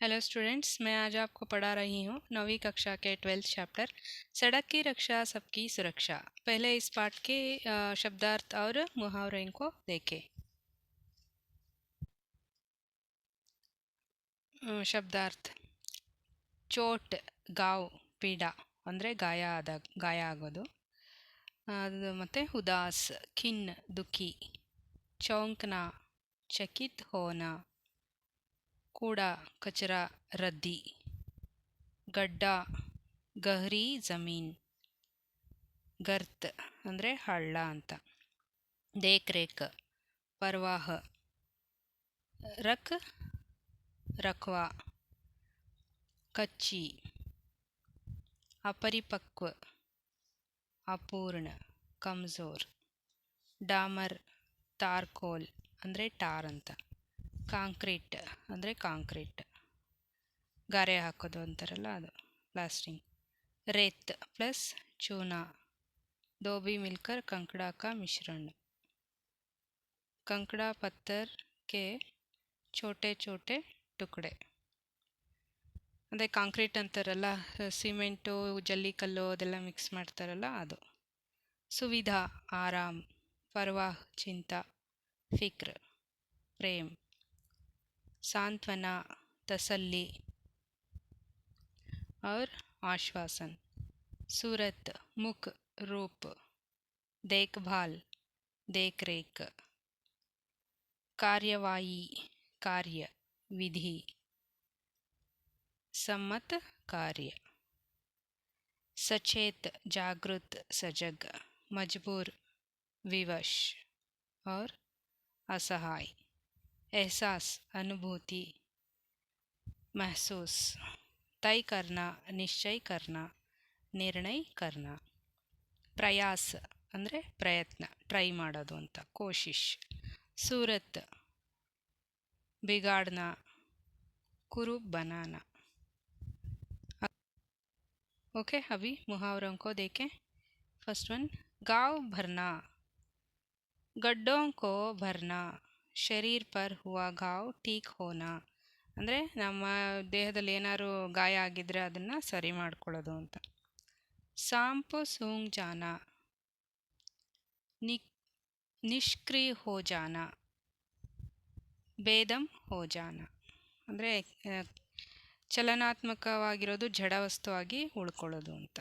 Hello students, मैं आज आपको पढ़ा रही हूँ 9वीं कक्षा के 12th चैप्टर सड़क की रक्षा सबकी सुरक्षा। पहले इस पाठ के शब्दार्थ और मुहावरे को देखें। शब्दार्थ: ಚೋಟ್ ಗಾವ್ ಪೀಡ ಅಂದರೆ ಗಾಯ ಆಗೋದು. ಅದು ಮತ್ತು ಉದಾಸ್ ಖಿನ್ ದುಃಖಿ, ಚೌಂಕ್ನ ಚಕಿತ್ ಹೋನ, ಕೂಡ ಕಚರಾ ರದ್ದಿ, ಗಡ್ಡ ಗಹರಿ ಜಮೀನ್, ಗರ್ತ್ ಅಂದರೆ ಹಳ್ಳ ಅಂತ, ದೇಖ್ ರೇಖ್ ಪರ್ವಾಹ, ರಕ್ ರಖ್ವಾ, ಕಚ್ಚಿ, अपरिपक्व ಅಪೂರ್ಣ ಕಮ್ಜೋರ್, ಡಾಮರ್ ತಾರ್ಕೋಲ್ ಅಂದರೆ ಟಾರ್ ಅಂತ, ಕಾಂಕ್ರೀಟ್ ಅಂದರೆ ಕಾಂಕ್ರೀಟ್ ಗಾರೆ ಹಾಕೋದು ಅಂತಾರಲ್ಲ ಅದು ಪ್ಲಾಸ್ಟಿಂಗ್, ರೇತ್ ಪ್ಲಸ್ ಚೂನಾ, ದೋಬಿ ಮಿಲ್ಕರ್ कंकड़ा का मिश्रण, कंकड़ा पत्थर के छोटे छोटे टुकड़े ಅಂದರೆ ಕಾಂಕ್ರೀಟ್ ಅಂತಾರಲ್ಲ, ಸಿಮೆಂಟು ಜಲ್ಲಿಕಲ್ಲು ಅದೆಲ್ಲ ಮಿಕ್ಸ್ ಮಾಡ್ತಾರಲ್ಲ ಅದು. ಸುವಿಧಾ ಆರಾಮ್, ಪರ್ವಾಹ್ ಚಿಂತಾ, ಫಿಕ್ರ್ ಪ್ರೇಮ್, सांत्वना तसल्ली और आश्वासन, सूरत मुख रूप, देखभाल देख रेख, कार्यवाही कार्य विधि, सम्मत कार्य, सचेत जागृत सजग, मजबूर विवश और असहाय, एहसास अनुभूति महसूस, तय करना निश्चय करना निर्णय करना, प्रयास ಅಂದರೆ ಪ್ರಯತ್ನ ಟ್ರೈ ಮಾಡೋದು ಅಂತ, ಕೋಶಿಶ್, सूरत बिगाड़ना कुरूप बनाना। ओके, अभी मुहावरों को देखें। फर्स्ट वन, गाँव भरना, गड्ढों को भरना, शरीर पर हुआ घाव ठीक होना ಅಂದರೆ ನಮ್ಮ ದೇಹದಲ್ಲಿ ಏನಾದ್ರು ಗಾಯ ಆಗಿದ್ರೆ ಅದನ್ನು ಸರಿ ಮಾಡ್ಕೊಳ್ಳೋದು ಅಂತ. ಸಾಂಪು ಸೂಂಗ್ ಜಾನ, ನಿಷ್ಕ್ರಿಯ ಹೋ ಜಾನ, ಬೇದಮ್ ಹೋ ಜಾನ ಅಂದರೆ ಚಲನಾತ್ಮಕವಾಗಿರೋದು ಜಡವಸ್ತುವಾಗಿ ಉಳ್ಕೊಳ್ಳೋದು ಅಂತ.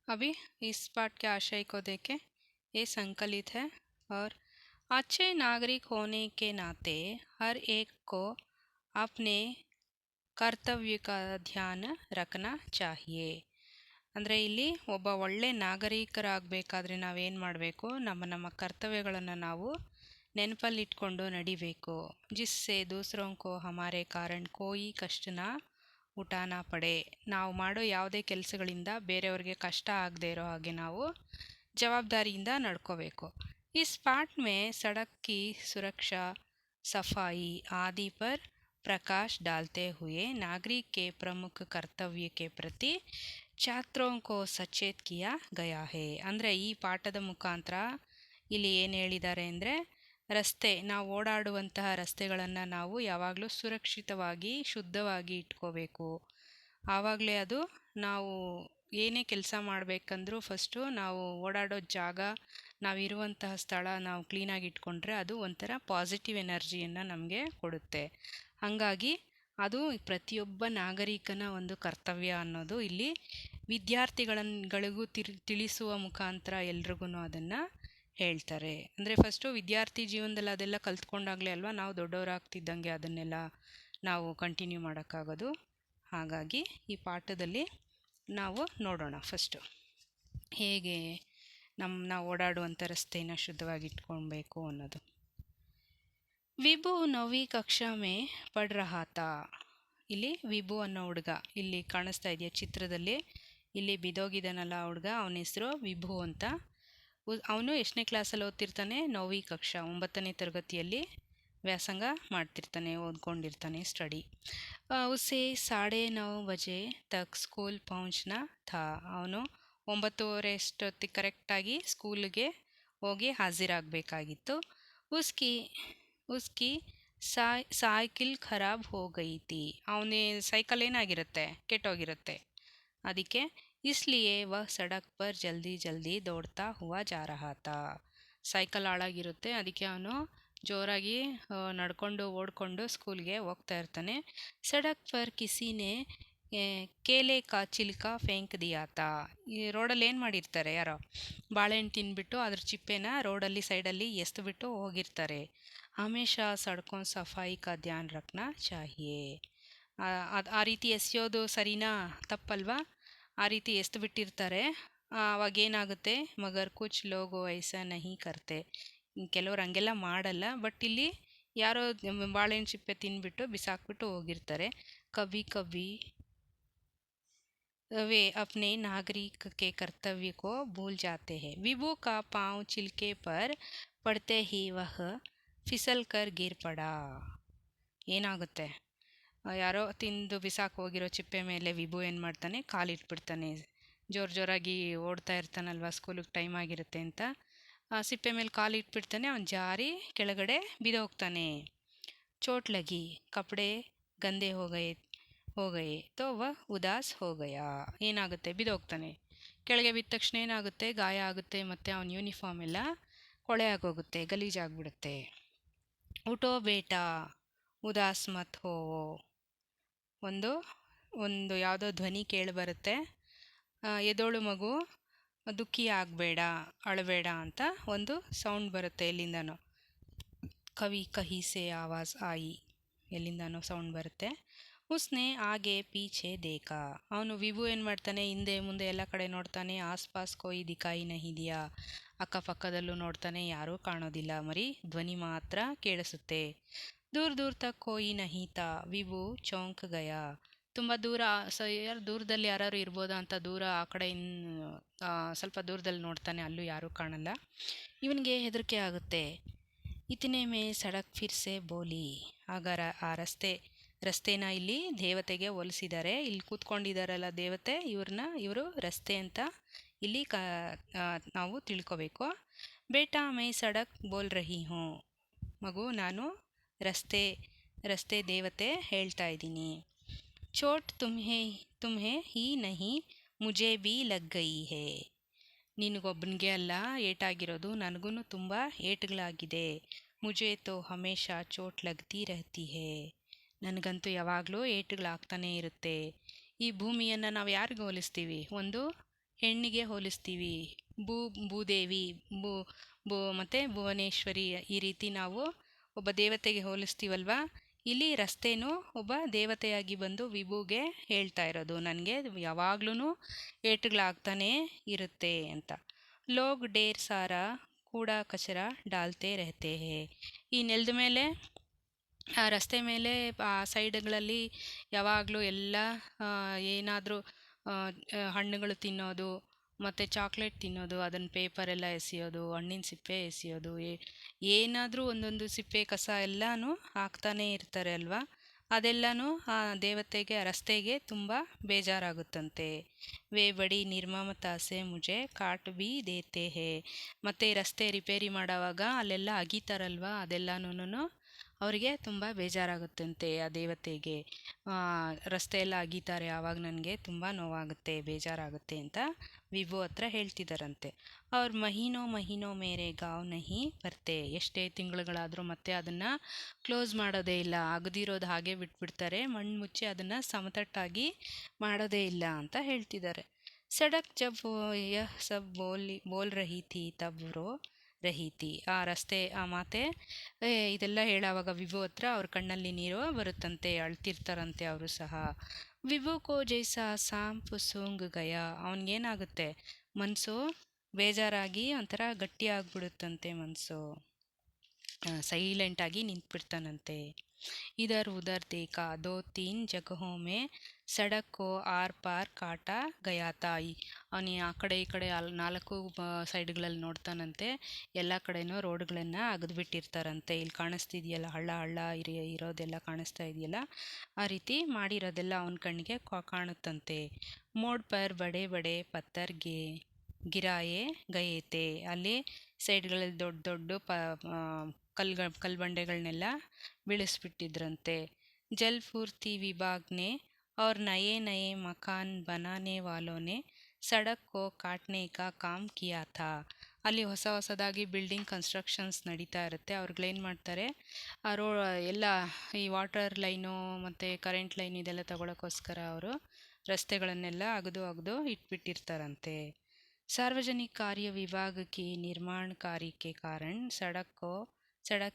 अभी इस पाठ के आशय को देखें। ये संकलित है और अच्छे नागरिक होने के नाते हर एक को अपने ಕರ್ತವ್ಯ का ಧ್ಯಾನ ರಖನಾ ಚಾಹಿಯೇ ಅಂದರೆ ಇಲ್ಲಿ ಒಬ್ಬ ಒಳ್ಳೆ ನಾಗರಿಕರಾಗಬೇಕಾದ್ರೆ ನಾವೇನು ಮಾಡಬೇಕು, ನಮ್ಮ ಕರ್ತವ್ಯಗಳನ್ನು ನಾವು ನೆನಪಲ್ಲಿಟ್ಕೊಂಡು ನಡಿಬೇಕು. ಜಿಸ್ಸೆ ದೂಸರೋಂ ಕೋ ಹಮಾರೆ ಕಾರಣ ಕೋಯಿ ಕಷ್ಟನ ಉಠಾನ ಪಡೆ, ನಾವು ಮಾಡೋ ಯಾವುದೇ ಕೆಲಸಗಳಿಂದ ಬೇರೆಯವ್ರಿಗೆ ಕಷ್ಟ ಆಗದೆ ಇರೋ ಹಾಗೆ ನಾವು ಜವಾಬ್ದಾರಿಯಿಂದ ನಡ್ಕೋಬೇಕು. ಇಸ್ ಪಾಠ್ ಮೇ ಸಡಕ್ ಕಿ ಸುರಕ್ಷಾ सफाई आदि पर प्रकाश डालते हुए नागरिक के प्रमुख कर्तव्य के प्रति छात्रों को सचेत किया गया है. ಅಂದರೆ ಈ ಪಾಠದ ಮುಖಾಂತರ ಇಲ್ಲಿ ಏನು ಹೇಳಿದ್ದಾರೆ ಅಂದರೆ, ರಸ್ತೆ ನಾವು ಓಡಾಡುವಂತಹ ರಸ್ತೆಗಳನ್ನು ನಾವು ಯಾವಾಗಲೂ ಸುರಕ್ಷಿತವಾಗಿ ಶುದ್ಧವಾಗಿ ಇಟ್ಕೋಬೇಕು. ಆವಾಗಲೇ ಅದು ನಾವು ಏನೇ ಕೆಲಸ ಮಾಡಬೇಕಂದ್ರೂ ಫಸ್ಟು ನಾವು ಓಡಾಡೋ ಜಾಗ, ನಾವಿರುವಂತಹ ಸ್ಥಳ ನಾವು ಕ್ಲೀನಾಗಿ ಇಟ್ಕೊಂಡ್ರೆ ಅದು ಒಂಥರ ಪಾಸಿಟಿವ್ ಎನರ್ಜಿಯನ್ನು ನಮಗೆ ಕೊಡುತ್ತೆ. ಹಾಗಾಗಿ ಅದು ಪ್ರತಿಯೊಬ್ಬ ನಾಗರಿಕನ ಒಂದು ಕರ್ತವ್ಯ ಅನ್ನೋದು ಇಲ್ಲಿ ವಿದ್ಯಾರ್ಥಿಗಳಿಗೂ ತಿಳಿಸುವ ಮುಖಾಂತರ ಎಲ್ರಿಗೂ ಅದನ್ನು ಹೇಳ್ತಾರೆ. ಅಂದರೆ ಫಸ್ಟು ವಿದ್ಯಾರ್ಥಿ ಜೀವನದಲ್ಲಿ ಅದೆಲ್ಲ ಕಲ್ತ್ಕೊಂಡಾಗಲೇ ಅಲ್ವಾ ನಾವು ದೊಡ್ಡವರಾಗ್ತಿದ್ದಂಗೆ ಅದನ್ನೆಲ್ಲ ನಾವು ಕಂಟಿನ್ಯೂ ಮಾಡೋಕ್ಕಾಗೋದು. ಹಾಗಾಗಿ ಈ ಪಾಠದಲ್ಲಿ ನಾವು ನೋಡೋಣ ಫಸ್ಟು ಹೇಗೆ ನಾವು ಓಡಾಡುವಂಥ ರಸ್ತೆನ ಶುದ್ಧವಾಗಿ ಇಟ್ಕೊಳ್ಬೇಕು ಅನ್ನೋದು. ವಿಭು 9वीं कक्षा में पढ़ रहा था. ಇಲ್ಲಿ ವಿಭು ಅನ್ನೋ ಹುಡುಗ ಇಲ್ಲಿ ಕಾಣಿಸ್ತಾ ಇದೆಯಾ ಚಿತ್ರದಲ್ಲಿ, ಇಲ್ಲಿ ಬಿದೋಗಿದ್ದಾನಲ್ಲ ಹುಡುಗ, ಅವನ ಹೆಸರು ವಿಭು ಅಂತ. ಅವನು ಎಷ್ಟನೇ ಕ್ಲಾಸಲ್ಲಿ ಓದ್ತಿರ್ತಾನೆ? 9वीं कक्षा 9ನೇ ತರಗತಿಯಲ್ಲಿ ವ್ಯಾಸಂಗ ಮಾಡ್ತಿರ್ತಾನೆ, ಓದ್ಕೊಂಡಿರ್ತಾನೆ, ಸ್ಟಡಿ. ಉಸೆ 9:30 ಬಜೆ ತಕ್ ಸ್ಕೂಲ್ ಪਹੁಂಚ್ನಾ ಥಾ. ಅವನು 9:30 ಅಷ್ಟೊತ್ತಿಗೆ ಕರೆಕ್ಟಾಗಿ ಸ್ಕೂಲಿಗೆ ಹೋಗಿ ಹಾಜರಾಗಬೇಕಾಗಿತ್ತು. उसकी उसकी साइकिल खराब हो गई थी. ಅವನೇ ಸೈಕಲ್ ಏನಾಗಿರುತ್ತೆ, ಕೆಟ್ಟೋಗಿರುತ್ತೆ. ಅದಕ್ಕೆ इसलिए वह सड़क पर जल्दी जल्दी दौड़ता हुआ जा रहा था. ಸೈಕಲ್ ಹಾಳಾಗಿರುತ್ತೆ, ಅದಕ್ಕೆ ಅವನು ಜೋರಾಗಿ ನಡ್ಕೊಂಡು ಓಡ್ಕೊಂಡು ಸ್ಕೂಲ್ಗೆ ಹೋಗ್ತಾ ಇರ್ತಾನೆ. ಸಡಕ್ ಪರ್ ಕಿಸಿನೇ ಕೇಲೆ ಕಾ ಚಿಲ್ಕ ಫೇಂಕ್ ದಿಯಾತ. ಈ ರೋಡಲ್ಲಿ ಏನು ಮಾಡಿರ್ತಾರೆ, ಯಾರೋ ಬಾಳೆಹಣ್ಣು ತಿಂದ್ಬಿಟ್ಟು ಅದ್ರ ಚಿಪ್ಪೆನ ರೋಡಲ್ಲಿ ಸೈಡಲ್ಲಿ ಎಸ್ದುಬಿಟ್ಟು ಹೋಗಿರ್ತಾರೆ. ಹಮೇಶಾ ಸಡ್ಕೋ ಸಫಾಯಿ ಕಾ ಧ್ಯಾನ್ ರಖ್ನಾ ಚಾಹಿಯೇ. ಆ ರೀತಿ ಎಸೆಯೋದು ಸರಿನಾ ತಪ್ಪಲ್ವಾ? ಆ ರೀತಿ ಎಸ್ದು ಬಿಟ್ಟಿರ್ತಾರೆ. ಅವಾಗೇನಾಗುತ್ತೆ, ಮಗರ್ ಕುಚ್ ಲೋಗೋ ಐಸಾ ನಹಿ ಕರ್ತೆ. ಕೆಲವ್ರು ಹಂಗೆಲ್ಲ ಮಾಡಲ್ಲ, ಬಟ್ ಇಲ್ಲಿ ಯಾರೋ ಬಾಳೆಹಣ್ಣು ಚಿಪ್ಪೆ ತಿಂದ್ಬಿಟ್ಟು ಬಿಸಾಕ್ಬಿಟ್ಟು ಹೋಗಿರ್ತಾರೆ. ಕವಿ ಕವಿ वे अपने नागरिक के कर्तव्य को भूल जाते हैं. विभू का पाँव छिलके पर पड़ते ही वह फिसल कर गिर पड़ा. ಏನಾಗುತ್ತೆ, ಯಾರೋ ತಿಂದು ಬಿಸಾಕ್ ಹೋಗಿರೋ ಚಿಪ್ಪೆ ಮೇಲೆ ವಿಭು ಏನು ಮಾಡ್ತಾನೆ, ಕಾಲಿಟ್ಬಿಡ್ತಾನೆ. ಜೋರಾಗಿ ಓಡ್ತಾ ಇರ್ತಾನಲ್ವ, ಸ್ಕೂಲಿಗೆ ಟೈಮ್ ಆಗಿರುತ್ತೆ ಅಂತ. ಆ ಸಿಪ್ಪೆ ಮೇಲೆ ಕಾಲಿಟ್ಬಿಡ್ತಾನೆ, ಅವನು ಜಾರಿ ಕೆಳಗಡೆ ಬಿದ್ದೋಗ್ತಾನೆ. ಚೋಟ್ ಲಗಿ, ಕಪಡೆ ಗಂದೆ ಹೋಗಯೇ ತೋ ವ ಉದಾಸ್ ಹೋಗಯ. ಏನಾಗುತ್ತೆ, ಬಿದ್ದೋಗ್ತಾನೆ. ಕೆಳಗೆ ಬಿದ್ದ ತಕ್ಷಣ ಏನಾಗುತ್ತೆ, ಗಾಯ ಆಗುತ್ತೆ, ಮತ್ತು ಅವನ ಯೂನಿಫಾರ್ಮ್ ಎಲ್ಲ ಕೊಳೆ ಆಗೋಗುತ್ತೆ, ಗಲೀಜಾಗ್ಬಿಡುತ್ತೆ. ಉಟೋ ಬೇಟಾ ಉದಾಸ್ ಮತ್ ಹೋವೋ. ಒಂದು ಒಂದು ಯಾವುದೋ ಧ್ವನಿ ಕೇಳಿಬರುತ್ತೆ, ಎದೋಳು ಮಗು, ದುಃಖಿ ಆಗಬೇಡ, ಅಳಬೇಡ ಅಂತ ಒಂದು ಸೌಂಡ್ ಬರುತ್ತೆ ಎಲ್ಲಿಂದನೋ. ಕವಿ ಕಹಿಸೆ ಆವಾಜ್ ಆಯಿ, ಎಲ್ಲಿಂದನೋ ಸೌಂಡ್ ಬರುತ್ತೆ. ಉಸ್ನೆ ಆಗೆ ಪೀಛೆ ದೇಖಾ. ಅವನು ವಿಭು ಏನು ಮಾಡ್ತಾನೆ, ಹಿಂದೆ ಮುಂದೆ ಎಲ್ಲ ಕಡೆ ನೋಡ್ತಾನೆ. ಆಸ್ಪಾಸ್ ಕೋಯಿ ದಿಕಾಯಿ ನಹಿ ದಿಯಾ. ಅಕ್ಕಪಕ್ಕದಲ್ಲೂ ನೋಡ್ತಾನೆ, ಯಾರೂ ಕಾಣೋದಿಲ್ಲ, ಮರಿ ಧ್ವನಿ ಮಾತ್ರ ಕೇಳಿಸುತ್ತೆ. ದೂರ್ ದೂರ್ ತಕ್ ಕೋಯಿ ನಹಿ ತಾ. ವಿಭು ಚೌಂಕ್ ಗಯಾ. ತುಂಬ ದೂರ, ದೂರದಲ್ಲಿ ಯಾರು ಇರ್ಬೋದಾ ಅಂತ ದೂರ ಆ ಕಡೆ ಸ್ವಲ್ಪ ದೂರದಲ್ಲಿ ನೋಡ್ತಾನೆ, ಅಲ್ಲೂ ಯಾರೂ ಕಾಣಲ್ಲ. ಇವನಿಗೆ ಹೆದರಿಕೆ ಆಗುತ್ತೆ. ಇತನೆ ಮೇ ಸಡಕ್ ಫಿರ್ಸೆ ಬೋಲಿ. ಆಗ ಆ ರಸ್ತೆನ ಇಲ್ಲಿ ದೇವತೆಗೆ ಹೋಲಿಸಿದ್ದಾರೆ. ಇಲ್ಲಿ ಕೂತ್ಕೊಂಡಿದ್ದಾರಲ್ಲ ದೇವತೆ, ಇವರು ರಸ್ತೆ ಅಂತ ಇಲ್ಲಿ ನಾವು ತಿಳ್ಕೊಬೇಕು. ಬೇಟಾ ಮೈ ಸಡಕ್ ಬೋಲ್ ರಹಿ ಹೂँ. ಮಗು, ನಾನು ರಸ್ತೆ ದೇವತೆ ಹೇಳ್ತಾ ಇದ್ದೀನಿ. ಚೋಟ್ ತುಮ್ಹೆ ಹಿ ನಹಿ ಮುಜೆ ಬಿ ಲಗ್ ಗಯಿ ಹೇ. ನಿನಗೊಬ್ಬನಿಗೆ ಅಲ್ಲ ಏಟಾಗಿರೋದು, ನನಗೂ ತುಂಬ ಏಟುಗಳಾಗಿದೆ. ಮುಜೆ ತೋ ಹಮೇಶಾ ಚೋಟ್ ಲಗ್ತಿ ರಹತಿ ಹೇ. ನನಗಂತೂ ಯಾವಾಗಲೂ ಏಟುಗಳಾಗ್ತಾನೇ ಇರುತ್ತೆ. ಈ ಭೂಮಿಯನ್ನು ನಾವು ಯಾರಿಗೆ ಹೋಲಿಸ್ತೀವಿ, ಒಂದು ಹೆಣ್ಣಿಗೆ ಹೋಲಿಸ್ತೀವಿ. ಭೂದೇವಿ, ಮತ್ತು ಭುವನೇಶ್ವರಿ, ಈ ರೀತಿ ನಾವು ಒಬ್ಬ ದೇವತೆಗೆ ಹೋಲಿಸ್ತೀವಲ್ವ. ಇಲ್ಲಿ ರಸ್ತೆನೂ ಒಬ್ಬ ದೇವತೆಯಾಗಿ ಬಂದು ವಿಭುಗೆ ಹೇಳ್ತಾ ಇರೋದು, ನನಗೆ ಯಾವಾಗ್ಲೂ ಏಟುಗಳಾಗ್ತಾನೇ ಇರುತ್ತೆ ಅಂತ. ಲೋಗ್ ಡೇರ್ ಸಾರಾ ಕೂಡಾ ಕಚರ ಡಾಲ್ತೆ ರಹತೆ ಹೇ. ಈ ನೆಲದ ಮೇಲೆ, ಆ ರಸ್ತೆ ಮೇಲೆ, ಆ ಸೈಡ್ಗಳಲ್ಲಿ ಯಾವಾಗಲೂ ಎಲ್ಲ ಏನಾದರೂ ಹಣ್ಣುಗಳು ತಿನ್ನೋದು, ಮತ್ತು ಚಾಕ್ಲೇಟ್ ತಿನ್ನೋದು, ಅದನ್ನು ಪೇಪರೆಲ್ಲ ಎಸೆಯೋದು, ಹಣ್ಣಿನ ಸಿಪ್ಪೆ ಎಸೆಯೋದು, ಏನಾದರೂ ಒಂದೊಂದು ಸಿಪ್ಪೆ ಕಸ ಎಲ್ಲನೂ ಹಾಕ್ತಾನೇ ಇರ್ತಾರೆ ಅಲ್ವಾ. ಅದೆಲ್ಲನೂ ಆ ದೇವತೆಗೆ, ಆ ರಸ್ತೆಗೆ ತುಂಬ ಬೇಜಾರಾಗುತ್ತಂತೆ. ವೇ ಬಡಿ ನಿರ್ಮಮತಾಸೆ ಮುಜೆ ಕಾಟ್ ಬಿ ದೇತೆ ಹೇ. ಮತ್ತು ರಸ್ತೆ ರಿಪೇರಿ ಮಾಡೋವಾಗ ಅಲ್ಲೆಲ್ಲ ಅಗೀತಾರಲ್ವ, ಅದೆಲ್ಲನೂ ಅವರಿಗೆ ತುಂಬ ಬೇಜಾರಾಗುತ್ತಂತೆ ಆ ದೇವತೆಗೆ. ರಸ್ತೆ ಎಲ್ಲ ಅಗೀತಾರೆ, ಆವಾಗ ನನಗೆ ತುಂಬ ನೋವಾಗುತ್ತೆ, ಬೇಜಾರಾಗುತ್ತೆ ಅಂತ ವಿಭು ಹತ್ರ ಹೇಳ್ತಿದ್ದಾರಂತೆ. ಅವ್ರ ಮಹೀನೋ ಮೇರೆ ಗಾವ್ ನಹಿ ಬರ್ತೆ. ಎಷ್ಟೇ ತಿಂಗಳುಗಳಾದರೂ ಮತ್ತೆ ಅದನ್ನು ಕ್ಲೋಸ್ ಮಾಡೋದೇ ಇಲ್ಲ, ಅಗದಿರೋದು ಹಾಗೆ ಬಿಟ್ಬಿಡ್ತಾರೆ, ಮಣ್ಣು ಮುಚ್ಚಿ ಅದನ್ನು ಸಮತಟ್ಟಾಗಿ ಮಾಡೋದೇ ಇಲ್ಲ ಅಂತ ಹೇಳ್ತಿದ್ದಾರೆ. ಸಡಕ್ ಜಬ್ ಯಹ್ ಸಬ್ ಬೋಲ್ ರಹಿ ಥಿ ತಬ್ ರೋ ರಹಿ ಥಿ. ಆ ರಸ್ತೆ ಆ ಮಾತೆ ಇದೆಲ್ಲ ಹೇಳೋವಾಗ ವಿಭು ಹತ್ರ ಅವ್ರ ಕಣ್ಣಲ್ಲಿ ನೀರು ಬರುತ್ತಂತೆ, ಅಳ್ತಿರ್ತಾರಂತೆ ಅವರು ಸಹ. ವಿಭು ಕೋ ಜೈಸಾ ಸಾಂಪ್ ಸೂಂಗ್ ಗಯ. ಅವನಿಗೇನಾಗುತ್ತೆ, ಮನಸ್ಸು ಬೇಜಾರಾಗಿ ಒಂಥರ ಗಟ್ಟಿ ಆಗ್ಬಿಡುತ್ತಂತೆ ಮನಸ್ಸು, ಸೈಲೆಂಟಾಗಿ ನಿಂತ್ಬಿಡ್ತಾನಂತೆ. इधर उधर देखा, 2-3 जगहों में सड़क को आर पार काटा गया था. ಅವನು ಆ ಕಡೆ ಈ ಕಡೆ 4 ಸೈಡ್ಗಳಲ್ಲಿ ನೋಡ್ತಾನಂತೆ, ಎಲ್ಲ ಕಡೆನೂ ರೋಡ್ಗಳನ್ನು ಅಗದ್ಬಿಟ್ಟಿರ್ತಾರಂತೆ. ಇಲ್ಲಿ ಕಾಣಿಸ್ತಿದೆಯಲ್ಲ, ಹಳ್ಳ ಇರೋದೆಲ್ಲ ಕಾಣಿಸ್ತಾ ಇದೆಯಲ್ಲ, ಆ ರೀತಿ ಮಾಡಿರೋದೆಲ್ಲ ಅವನ ಕಣ್ಣಿಗೆ ಕಾಣುತ್ತಂತೆ. Mode per ಬಡೆ ಬಡೆ ಪತ್ತರ್ಗೆ ಗಿರಾಯೇ ಗಯೇತೆ. ಅಲ್ಲಿ ಸೈಡ್ಗಳಲ್ಲಿ ದೊಡ್ಡ ಕಲ್ಬಂಡೆಗಳನ್ನೆಲ್ಲ ಬೀಳಿಸ್ಬಿಟ್ಟಿದ್ರಂತೆ. ಜಲ್ಪೂರ್ತಿ ವಿಭಾಗ್ನೆ और नए नए मकान बनाने वालों ने सड़क को काटने का काम किया था. ಅಲ್ಲಿ ಹೊಸದಾಗಿ ಬಿಲ್ಡಿಂಗ್ ಕನ್ಸ್ಟ್ರಕ್ಷನ್ಸ್ ನಡೀತಾ ಇರುತ್ತೆ. ಅವ್ರುಗಳೇನು ಮಾಡ್ತಾರೆ, ಆ ಎಲ್ಲ ಈ ವಾಟರ್ ಲೈನು ಮತ್ತು ಕರೆಂಟ್ ಲೈನ್ ಇದೆಲ್ಲ ತಗೊಳ್ಳೋಕ್ಕೋಸ್ಕರ ಅವರು ರಸ್ತೆಗಳನ್ನೆಲ್ಲ ಅಗದು ಇಟ್ಬಿಟ್ಟಿರ್ತಾರಂತೆ. सार्वजनिक कार्य विभाग की निर्माण कार्य के कारण सड़क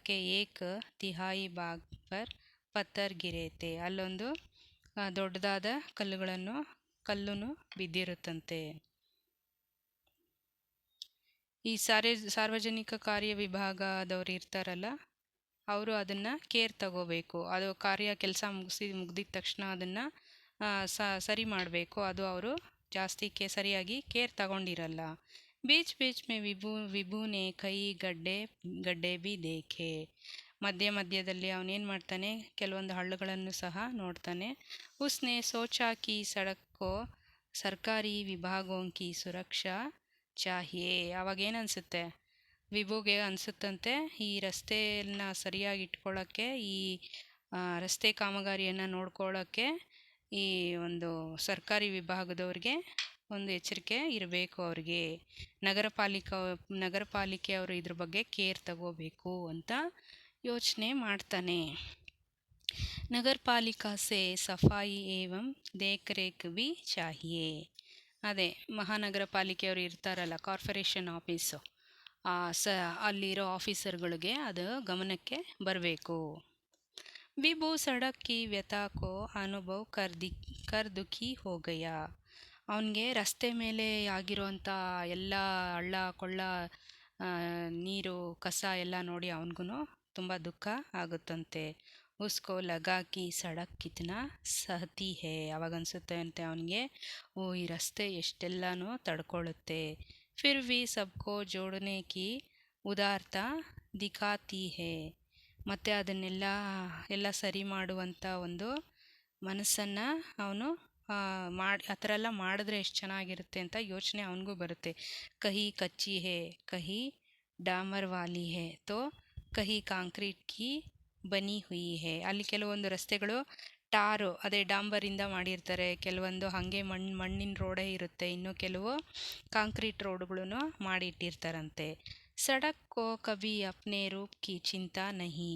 के एक तिहाई भाग पर ಪತ್ತರ್ ಗಿರೇತೆ. ಅಲ್ಲೊಂದು ದೊಡ್ಡದಾದ ಕಲ್ಲುನು ಬಿದ್ದಿರುತ್ತಂತೆ. ಈ ಸಾರ್ವಜನಿಕ ಕಾರ್ಯ ವಿಭಾಗದವ್ರು ಇರ್ತಾರಲ್ಲ, ಅವರು ಅದನ್ನು ಕೇರ್ ತಗೋಬೇಕು. ಅದು ಕೆಲಸ ಮುಗ್ದಿದ ತಕ್ಷಣ ಅದನ್ನು ಸರಿ ಮಾಡಬೇಕು. ಅದು ಅವರು ಜಾಸ್ತಿ ಸರಿಯಾಗಿ ಕೇರ್ ತಗೊಂಡಿರಲ್ಲ. ಬೀಚ್ ಬೀಚ್ ಮೇ ವಿಭೂನೆ ಕೈ ಗಡ್ಡೆ ಬಿ ದೇಖೆ. ಮಧ್ಯದಲ್ಲಿ ಅವನೇನು ಮಾಡ್ತಾನೆ, ಕೆಲವೊಂದು ಹಳ್ಳಗಳನ್ನು ಸಹ ನೋಡ್ತಾನೆ. ಉಸ್ನೆ ಸೋಚಾ ಕಿ ಸಡಕ್ ಕೋ ಸರ್ಕಾರಿ ವಿಭಾಗೋಂ ಕಿ ಸುರಕ್ಷಾ ಚಾಹಿಯೇ. ಅವಾಗೇನನ್ಸುತ್ತೆ, ವಿಭುಗೆ ಅನಿಸುತ್ತಂತೆ, ಈ ರಸ್ತೆಯನ್ನು ಸರಿಯಾಗಿ ಇಟ್ಕೊಳ್ಳೋಕ್ಕೆ, ಈ ರಸ್ತೆ ಕಾಮಗಾರಿಯನ್ನು ನೋಡ್ಕೊಳ್ಳೋಕ್ಕೆ ಈ ಒಂದು ಸರ್ಕಾರಿ ವಿಭಾಗದವ್ರಿಗೆ ಒಂದು ಎಚ್ಚರಿಕೆ ಇರಬೇಕು. ಅವ್ರಿಗೆ ನಗರ ಪಾಲಿಕೆ ಅವರು ಇದ್ರ ಬಗ್ಗೆ ಕೇರ್ ತಗೋಬೇಕು ಅಂತ ಯೋಚನೆ ಮಾಡ್ತಾನೆ. ನಗರ ಪಾಲಿಕಾ ಸೇ ಸಫಾಯಿ ಏವಂ ದೇಖ್ ರೇಖ್ ಬಿ ಚಾಹಿಯೇ. ಅದೇ ಮಹಾನಗರ ಪಾಲಿಕೆಯವರು ಇರ್ತಾರಲ್ಲ, ಕಾರ್ಪೊರೇಷನ್ ಆಫೀಸು, ಅಲ್ಲಿರೋ ಆಫೀಸರ್ಗಳಿಗೆ ಅದು ಗಮನಕ್ಕೆ ಬರಬೇಕು. ವಿಭು ಸಡಕ್ ಕಿ ವ್ಯಥಾ ಕೋ ಅನುಭವ್ ಕರ್ ದುಃಖಿ ಹೋ ಗಯಾ. ಅವನಿಗೆ ರಸ್ತೆ ಮೇಲೆ ಆಗಿರೋಂಥ ಎಲ್ಲ ಹಳ್ಳ ಕೊಳ್ಳ, ನೀರು ಕಸ ಎಲ್ಲ ನೋಡಿ ಅವನಿಗೂ ತುಂಬ ದುಃಖ ಆಗುತ್ತಂತೆ. ಉಸ್ಕೋ ಲಗಾ ಕಿ ಸಡಕ್ ಕಿತ್ನಾ ಸಹತಿ ಹೇ. ಅವಾಗ ಅನಿಸುತ್ತೆ ಅಂತೆ ಅವನಿಗೆ, ಈ ರಸ್ತೆ ಎಷ್ಟೆಲ್ಲನೂ ತಡ್ಕೊಳ್ಳುತ್ತೆ. ಫಿರ್ ವಿ ಸಬ್ಕೋ ಜೋಡನೆ ಕಿ ಉದಾರ್ತಾ ದಿಖಾತಿ ಹೇ. ಮತ್ತು ಅದನ್ನೆಲ್ಲ ಸರಿ ಮಾಡುವಂಥ ಒಂದು ಮನಸ್ಸನ್ನು ಅವನು ಆ ಥರ ಎಲ್ಲ ಮಾಡಿದ್ರೆ ಎಷ್ಟು ಚೆನ್ನಾಗಿರುತ್ತೆ ಅಂತ ಯೋಚನೆ ಅವನಿಗೂ ಬರುತ್ತೆ. ಕಹಿ ಕಚ್ಚಿ ಹೇ, ಕಹಿ ಡಾಮರ್ ವಾಲಿ ಹೇ, ತೋ ಕಹಿ ಕಾಂಕ್ರೀಟ್ ಕಿ ಬನಿ ಹುಯಿ ಹೇ. ಅಲ್ಲಿ ಕೆಲವೊಂದು ರಸ್ತೆಗಳು ಅದೇ ಡಾಂಬರಿಂದ ಮಾಡಿರ್ತಾರೆ, ಕೆಲವೊಂದು ಹಾಗೆ ಮಣ್ಣಿನ ರೋಡೇ ಇರುತ್ತೆ, ಇನ್ನು ಕೆಲವು ಕಾಂಕ್ರೀಟ್ ರೋಡ್ಗಳನ್ನು ಮಾಡಿಟ್ಟಿರ್ತಾರಂತೆ. ಸಡಕ್ ಕೋ ಕಭಿ ಅಪ್ನೆ ರೂಪ್ ಕಿ ಚಿಂತಾ ನಹಿ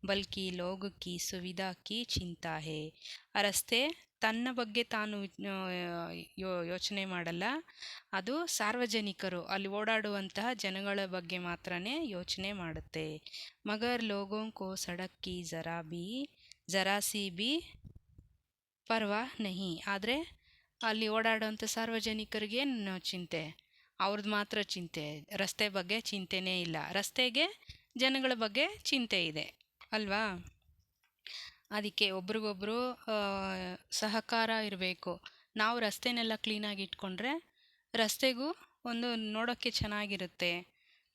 ಬಲ್ಕಿ ಲೋಗ್ ಕಿ ಸುವಿಧಾ ಕಿ ಚಿಂತಾ ಹೇ. ಆ ರಸ್ತೆ ತನ್ನ ಬಗ್ಗೆ ತಾನು ಯೋಚನೆ ಮಾಡಲ್ಲ, ಅದು ಸಾರ್ವಜನಿಕರು, ಅಲ್ಲಿ ಓಡಾಡುವಂತಹ ಜನಗಳ ಬಗ್ಗೆ ಮಾತ್ರನೇ ಯೋಚನೆ ಮಾಡುತ್ತೆ. ಮಗರ್ ಲೋಗೋಂ ಕೋ ಸಡಕ್ ಕಿ ಜರಾಸಿ ಬಿ ಪರ್ವಾ ನಹಿ. ಆದರೆ ಅಲ್ಲಿ ಓಡಾಡುವಂಥ ಸಾರ್ವಜನಿಕರಿಗೆ ಚಿಂತೆ, ಅವ್ರದ್ದು ಮಾತ್ರ ಚಿಂತೆ, ರಸ್ತೆ ಬಗ್ಗೆ ಚಿಂತೆನೇ ಇಲ್ಲ. ರಸ್ತೆಗೆ ಜನಗಳ ಬಗ್ಗೆ ಚಿಂತೆ ಇದೆ ಅಲ್ವಾ. ಅದಕ್ಕೆ ಒಬ್ರಿಗೊಬ್ರು ಸಹಕಾರ ಇರಬೇಕು. ನಾವು ರಸ್ತೆನೆಲ್ಲ ಕ್ಲೀನಾಗಿ ಇಟ್ಕೊಂಡ್ರೆ ರಸ್ತೆಗೂ ಒಂದು ನೋಡೋಕ್ಕೆ ಚೆನ್ನಾಗಿರುತ್ತೆ,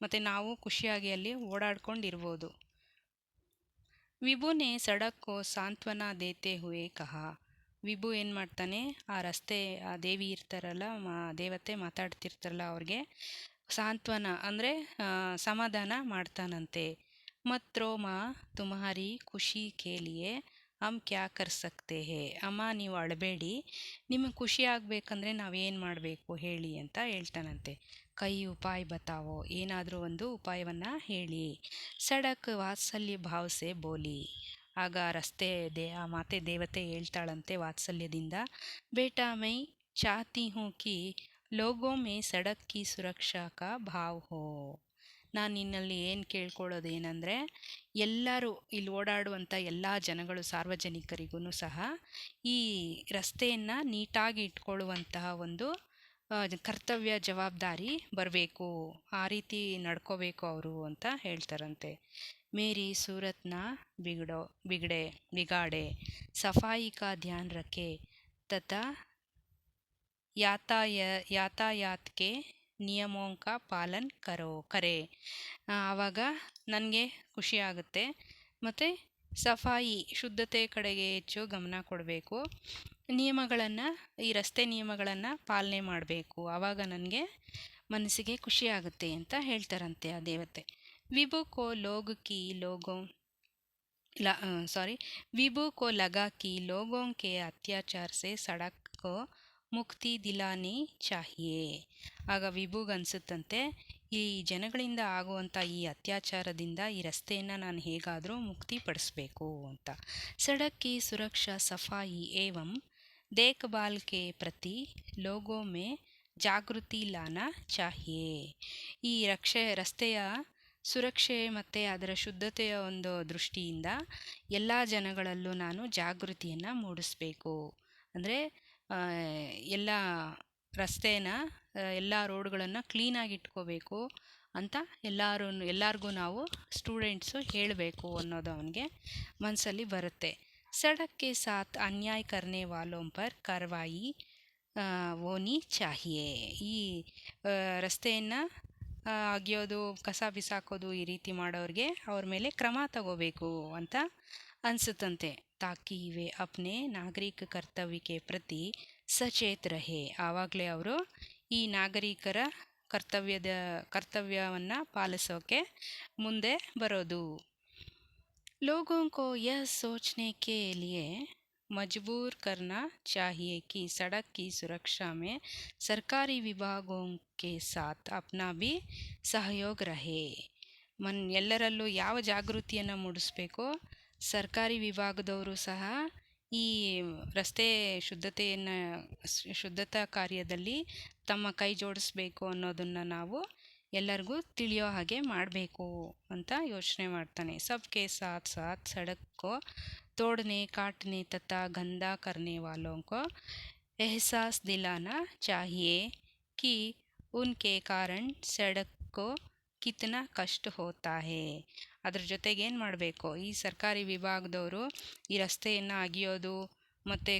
ಮತ್ತು ನಾವು ಖುಷಿಯಾಗಿ ಅಲ್ಲಿ ಓಡಾಡ್ಕೊಂಡಿರ್ಬೋದು. ವಿಭುನೆ ಸಡಕ್ ಕೋ ಸಾಂತ್ವನ ದೇತೆ ಹುಯೇ ಕಹಾ. ವಿಭು ಏನು ಮಾಡ್ತಾನೆ, ಆ ರಸ್ತೆ, ಆ ದೇವಿ ಇರ್ತಾರಲ್ಲ, ದೇವತೆ ಮಾತಾಡ್ತಿರ್ತಾರಲ್ಲ, ಅವ್ರಿಗೆ ಸಾಂತ್ವನ ಅಂದರೆ ಸಮಾಧಾನ ಮಾಡ್ತಾನಂತೆ. ಮತ್ರೋಮ ತುಮ್ಹಾರಿ ಖುಷಿ ಕೇಲಿಯೇ ಹಮ್ ಕ್ಯಾ ಕರ್ ಸಕ್ತೆ ಹೇ. ಅಮ್ಮ, ನೀವು ಅಳಬೇಡಿ, ನಿಮಗೆ ಖುಷಿ ಆಗಬೇಕಂದ್ರೆ ನಾವೇನು ಮಾಡಬೇಕು ಹೇಳಿ ಅಂತ ಹೇಳ್ತಾನಂತೆ. ಕೈ ಉಪಾಯ ಬತಾವೋ, ಏನಾದರೂ ಒಂದು ಉಪಾಯವನ್ನು ಹೇಳಿ. ಸಡಕ್ ವಾತ್ಸಲ್ಯ ಭಾವಸೆ ಬೋಲಿ. ಆಗ ಆ ಮಾತೆ ದೇವತೆ ಹೇಳ್ತಾಳಂತೆ ವಾತ್ಸಲ್ಯದಿಂದ, ಬೇಟಾ ಮೈ ಚಾಹತಿ ಹೂಂ ಕಿ ಲೋಗೋ ಮೇ ಸಡಕ್ ಕಿ ಸುರಕ್ಷಾ ಕಾ ಭಾವ್ ಹೋ. ನಾನು ನಿನ್ನಲ್ಲಿ ಏನು ಕೇಳ್ಕೊಳ್ಳೋದೇನೆಂದರೆ, ಎಲ್ಲರೂ ಇಲ್ಲಿ ಓಡಾಡುವಂಥ ಎಲ್ಲ ಜನಗಳು, ಸಾರ್ವಜನಿಕರಿಗೂ ಸಹ ಈ ರಸ್ತೆಯನ್ನು ನೀಟಾಗಿ ಇಟ್ಕೊಳ್ಳುವಂತಹ ಒಂದು ಕರ್ತವ್ಯ ಜವಾಬ್ದಾರಿ ಬರಬೇಕು, ಆ ರೀತಿ ನಡ್ಕೋಬೇಕು ಅವರು ಅಂತ ಹೇಳ್ತಾರಂತೆ. ಮೇರಿ ಸೂರತ್ನ ಬಿಗಾಡೆ ಸಫಾಯಿ ಕಾ ಧ್ಯಾನ್ ರಖೆ ತಥಾ ಯಾತಾಯಾತ್ ಕೆ ನಿಯಮೋಂ ಕಾ ಪಾಲನ್ ಕರೆ. ಆವಾಗ ನನಗೆ ಖುಷಿ ಆಗುತ್ತೆ. ಮತ್ತು ಸಫಾಯಿ, ಶುದ್ಧತೆ ಕಡೆಗೆ ಹೆಚ್ಚು ಗಮನ ಕೊಡಬೇಕು, ಈ ರಸ್ತೆ ನಿಯಮಗಳನ್ನು ಪಾಲನೆ ಮಾಡಬೇಕು, ಆವಾಗ ನನಗೆ ಮನಸ್ಸಿಗೆ ಖುಷಿ ಆಗುತ್ತೆ ಅಂತ ಹೇಳ್ತಾರಂತೆ ಆ ದೇವತೆ. विभु को लोग की लोगों सॉरी विभु को लगा कि लोगों के अत्याचार से सड़क को ಮುಕ್ತಿ ದಿಲಾನಿ ಚಾಹಿಯೇ. ಆಗ ವಿಭುಗನ್ಸುತ್ತಂತೆ ಈ ಜನಗಳಿಂದ ಆಗುವಂಥ ಈ ಅತ್ಯಾಚಾರದಿಂದ ಈ ರಸ್ತೆಯನ್ನು ನಾನು ಹೇಗಾದರೂ ಮುಕ್ತಿಪಡಿಸ್ಬೇಕು ಅಂತ. ಸಡಕ್ ಕಿ ಸುರಕ್ಷಾ ಸಫಾಯಿ ಏವಂ ದೇಖ್ಭಾಲ್ ಕೆ ಪ್ರತಿ ಲೋಗೋ ಮೇ ಜಾಗೃತಿ ಲಾನಾ ಚಾಹಿಯೇ. ಈ ರಸ್ತೆಯ ಸುರಕ್ಷೆ ಮತ್ತು ಅದರ ಶುದ್ಧತೆಯ ಒಂದು ದೃಷ್ಟಿಯಿಂದ ಎಲ್ಲ ಜನಗಳಲ್ಲೂ ನಾನು ಜಾಗೃತಿಯನ್ನು ಮೂಡಿಸ್ಬೇಕು. ಅಂದರೆ ಎಲ್ಲ ರಸ್ತೆನ ಎಲ್ಲ ರೋಡ್ಗಳನ್ನು ಕ್ಲೀನಾಗಿ ಇಟ್ಕೋಬೇಕು ಅಂತ ಎಲ್ಲರಿಗೂ ನಾವು ಸ್ಟೂಡೆಂಟ್ಸು ಹೇಳಬೇಕು ಅನ್ನೋದು ಅವನಿಗೆ ಮನಸ್ಸಲ್ಲಿ ಬರುತ್ತೆ. ಸಡಕ್ಕೆ ಸಾಥ್ ಅನ್ಯಾಯ ಕರ್ನೆ ವಾಲೋಂ ಪರ್ ಕಾರ್ವಾಯಿ ಓನಿ ಚಾಹಿಯೇ. ಈ ರಸ್ತೆಯನ್ನು ಅಗಿಯೋದು, ಕಸ ಬಿಸಾಕೋದು ಈ ರೀತಿ ಮಾಡೋರಿಗೆ ಅವ್ರ ಮೇಲೆ ಕ್ರಮ ತಗೋಬೇಕು ಅಂತ ಅನಿಸುತ್ತಂತೆ. ತಾಕಿ ವೇ ಅಪ್ನೆ ನಾಗರಿಕ ಕರ್ತವ್ಯಕ್ಕೆ ಪ್ರತಿ ಸಚೇತ್ ರಹೆ. ಆವಾಗಲೇ ಅವರು ಈ ನಾಗರಿಕರ ಕರ್ತವ್ಯವನ್ನು ಪಾಲಿಸೋಕೆ ಮುಂದೆ ಬರೋದು. लोगों को यह सोचने के लिए मजबूर करना चाहिए कि सड़क की सुरक्षा में सरकारी विभागों के साथ अपना भी सहयोग रहे. ಎಲ್ಲರಲ್ಲೂ ಯಾವ ಜಾಗೃತಿಯನ್ನು ಮೂಡಿಸ್ಬೇಕೋ ಸರ್ಕಾರಿ ವಿಭಾಗದವರು ಸಹ ಈ ರಸ್ತೆ ಶುದ್ಧತಾ ಕಾರ್ಯದಲ್ಲಿ ತಮ್ಮ ಕೈ ಜೋಡಿಸ್ಬೇಕು ಅನ್ನೋದನ್ನು ನಾವು ಎಲ್ಲರಿಗೂ ತಿಳಿಯೋ ಹಾಗೆ ಮಾಡಬೇಕು ಅಂತ ಯೋಚನೆ ಮಾಡ್ತಾನೆ. ಸಬ್ಕೆ ಸಾಥ್ ಸಾಥ್ ಸಡಕ್ ಕೋ ತೋಡನೆ ಕಾಟನೆ ತಥಾ ಗಂದಾ ಕರ್ನೆ ವಾಲೋಂ ಕೋ ಎಹಸಾಸ್ ದಿಲಾನಾ ಚಾಹಿಯೇ ಕಿ ಉನ್ಕೆ ಕಾರಣ್ ಸಡಕ್ ಕೋ ಕಿತನಾ ಕಷ್ಟ ಹೋತಾ ಹೇ. ಅದ್ರ ಜೊತೆಗೆ ಏನು ಮಾಡಬೇಕು, ಈ ಸರ್ಕಾರಿ ವಿಭಾಗದವರು ಈ ರಸ್ತೆಯನ್ನು ಅಗಿಯೋದು ಮತ್ತು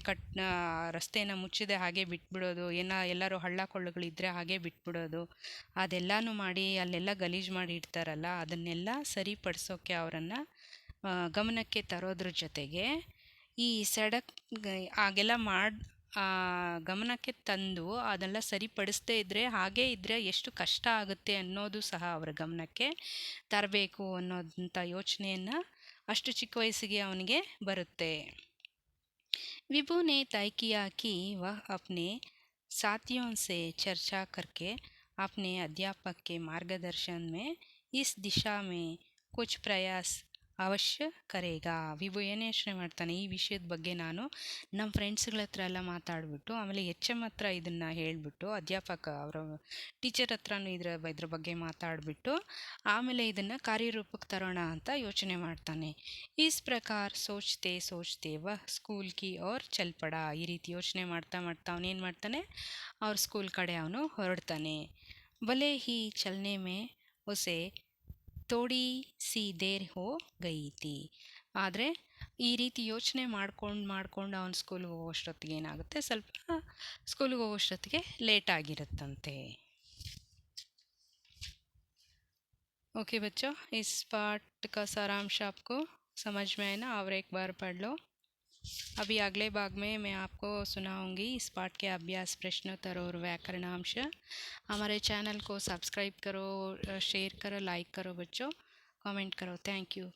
ರಸ್ತೆಯನ್ನು ಮುಚ್ಚದೆ ಹಾಗೆ ಬಿಟ್ಬಿಡೋದು, ಎಲ್ಲರೂ ಹಳ್ಳ ಕೊಳ್ಳಗಳಿದ್ದರೆ ಹಾಗೆ ಬಿಟ್ಬಿಡೋದು, ಅದೆಲ್ಲನೂ ಮಾಡಿ ಅಲ್ಲೆಲ್ಲ ಗಲೀಜು ಮಾಡಿ ಇಡ್ತಾರಲ್ಲ, ಅದನ್ನೆಲ್ಲ ಸರಿಪಡಿಸೋಕ್ಕೆ ಅವರನ್ನು ಗಮನಕ್ಕೆ ತರೋದ್ರ ಜೊತೆಗೆ ಈ ಸಡಕ್ ಹಾಗೆಲ್ಲ ಗಮನಕ್ಕೆ ತಂದು ಅದೆಲ್ಲ ಸರಿಪಡಿಸದೇ ಇದ್ದರೆ, ಹಾಗೇ ಇದ್ದರೆ ಎಷ್ಟು ಕಷ್ಟ ಆಗುತ್ತೆ ಅನ್ನೋದು ಸಹ ಅವರ ಗಮನಕ್ಕೆ ತರಬೇಕು ಅನ್ನೋದಂಥ ಯೋಚನೆಯನ್ನು ಅಷ್ಟು ಚಿಕ್ಕ ವಯಸ್ಸಿಗೆ ಅವನಿಗೆ ಬರುತ್ತೆ. विभु ने तय किया कि वह अपने साथियों से चर्चा करके अपने अध्यापक के मार्गदर्शन में इस दिशा में कुछ प्रयास ಅವಶ್ಯ ಕರೇಗಾ. ವಿಭು ಏನು ಯೋಚನೆ ಮಾಡ್ತಾನೆ, ಈ ವಿಷಯದ ಬಗ್ಗೆ ನಾನು ನಮ್ಮ ಫ್ರೆಂಡ್ಸ್ಗಳ ಹತ್ರ ಎಲ್ಲ ಮಾತಾಡಿಬಿಟ್ಟು, ಆಮೇಲೆ HM ಹತ್ರ ಇದನ್ನು ಹೇಳಿಬಿಟ್ಟು, ಅಧ್ಯಾಪಕ ಅವರ ಟೀಚರ್ ಹತ್ರನೂ ಇದ್ರ ಬಗ್ಗೆ ಮಾತಾಡಿಬಿಟ್ಟು ಆಮೇಲೆ ಇದನ್ನು ಕಾರ್ಯರೂಪಕ್ಕೆ ತರೋಣ ಅಂತ ಯೋಚನೆ ಮಾಡ್ತಾನೆ. ಇಸ್ ಪ್ರಕಾರ ಸೋಚ್ತೆ ಸೋಚ್ತೆ ವಹ ಸ್ಕೂಲ್ ಕಿ ಔರ್ ಚಲ್ಪಡ. ಈ ರೀತಿ ಯೋಚನೆ ಮಾಡ್ತಾ ಅವನೇನು ಮಾಡ್ತಾನೆ, ಅವ್ರ ಸ್ಕೂಲ್ ಕಡೆ ಅವನು ಹೊರಡ್ತಾನೆ. ಭಲೆ ಹಿ ಚಲನೆ ಮೇ ಉಸೆ ಥೋಡಿ ಸಿ ದೇರ್ ಹೋ ಗಯಿ ತಿ. ಆದರೆ ಈ ರೀತಿ ಯೋಚನೆ ಮಾಡ್ಕೊಂಡು ಅವನು ಸ್ಕೂಲ್ಗೆ ಹೋಗೋಷ್ಟೊತ್ತಿಗೆ ಏನಾಗುತ್ತೆ, ಸ್ವಲ್ಪ ಸ್ಕೂಲ್ಗೆ ಹೋಗೋಷ್ಟೊತ್ತಿಗೆ ಲೇಟ್ ಆಗಿರುತ್ತಂತೆ. ओके बच्चों, इस पाठ का सारांश आपको समझ में आए ना? और एक बार पढ़ लो. अभी अगले भाग में मैं आपको सुनाऊंगी इस पाठ के अभ्यास, प्रश्नोत्तर और व्याकरणांश. हमारे चैनल को सब्सक्राइब करो, शेयर करो, लाइक करो बच्चों, कमेंट करो. Thank you.